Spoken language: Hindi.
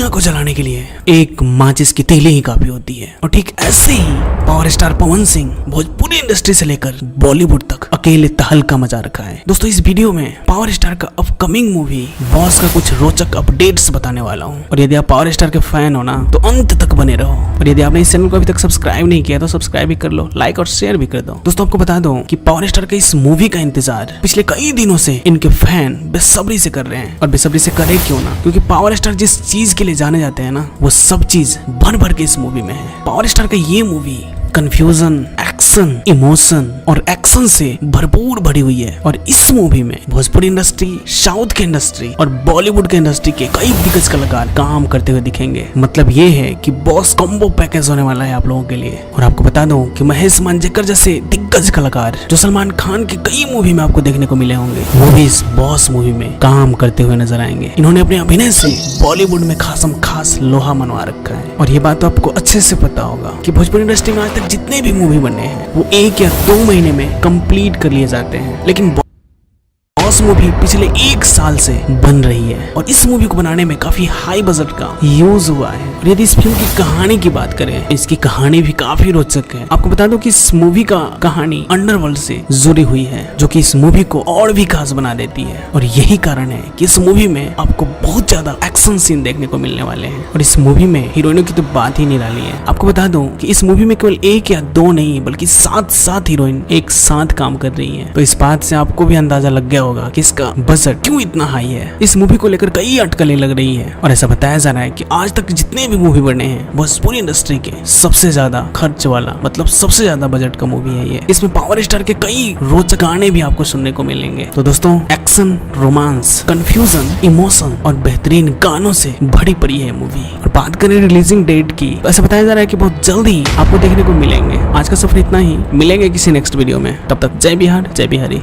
दुनिया को जलाने के लिए एक माचिस की तीली ही काफी होती है। और ठीक ऐसे ही power star Pawan Singh Bhojpuri industry से लेकर बॉलीवुड तक अकेले तहलका मचा रखा है। दोस्तों इस वीडियो में पावर स्टार का अपकमिंग मूवी बॉस का कुछ रोचक अपडेट्स बताने वाला हूँ। और यदि आप पावर स्टार के फैन हो ना तो अंत तक बने रहो। और यदि आपने इस चैनल को अभी तक सब्सक्राइब नहीं किया तो सब्सक्राइब भी कर लो, लाइक और शेयर भी कर दो। दोस्तों आपको बता दूं कि पावर स्टार के इस मूवी का इंतजार पिछले कई दिनों से इनके फैन बेसब्री से कर रहे हैं। और बेसब्री से करे क्यों ना, क्योंकि पावर स्टार जिस चीज के लिए जाने जाते हैं ना वो सब चीज भर भर के इस मूवी में है। पावर स्टार का ये मूवी कंफ्यूजन, एक्शन, इमोशन और एक्शन से भरपूर भरी हुई है। और इस मूवी में भोजपुरी इंडस्ट्री, साउथ की इंडस्ट्री और बॉलीवुड के इंडस्ट्री के कई दिग्गज कलाकार काम करते हुए दिखेंगे। मतलब ये है कि बॉस कॉम्बो पैकेज होने वाला है आप लोगों के लिए। और आपको बता दूं कि महेश मांजरेकर जैसे दिग्गज कलाकार जो सलमान खान की कई मूवी में आपको देखने को मिले होंगे वो भी इस बॉस मूवी में काम करते हुए नजर आएंगे। इन्होंने अपने अभिनय से बॉलीवुड में खासम खास लोहा मनवा रखा है। और ये बात तो आपको अच्छे से पता होगा कि भोजपुरी इंडस्ट्री में आज तक जितने भी मूवी बने हैं वो 1 या 2 महीने में कंप्लीट कर लिए जाते हैं। लेकिन बॉस मूवी पिछले 1 साल से बन रही है और इस मूवी को बनाने में काफी हाई बजट का यूज हुआ है। और यदि इस फिल्म की कहानी की बात करें, इसकी कहानी भी काफी रोचक है। आपको बता दो कि इस मूवी का कहानी अंडरवर्ल्ड से जुड़ी हुई है जो कि इस मूवी को और भी खास बना देती है। और यही कारण है कि इस मूवी में आपको बहुत ज्यादा एक्शन सीन देखने को मिलने वाले हैं। और इस मूवी में हीरोइनों की तो बात ही निराली है। आपको बता दूं कि इस मूवी में केवल 1 या 2 नहीं बल्कि 7 हीरोइन एक साथ काम कर रही है। तो इस बात से आपको भी अंदाजा लग गया होगा कि इसका बजट क्यों इतना हाई है। इस मूवी को लेकर कई अटकलें लग रही है और ऐसा बताया जा रहा है कि आज तक जितने भी मूवी बने हैं भोजपुरी इंडस्ट्री के सबसे ज्यादा खर्च वाला, मतलब सबसे ज्यादा बजट का मूवी है ये। इसमें पावर स्टार के कई रोचक गाने भी आपको सुनने को मिलेंगे। तो दोस्तों एक्शन, रोमांस, कंफ्यूजन, इमोशन और बेहतरीन गानों से भरी पड़ी है मूवी। और बात करें रिलीजिंग डेट की तो ऐसा बताया जा रहा है कि बहुत जल्दी आपको देखने को मिलेंगे। आज का सफर इतना ही, मिलेंगे किसी नेक्स्ट वीडियो में। तब तक जय बिहार, जय बिहारी।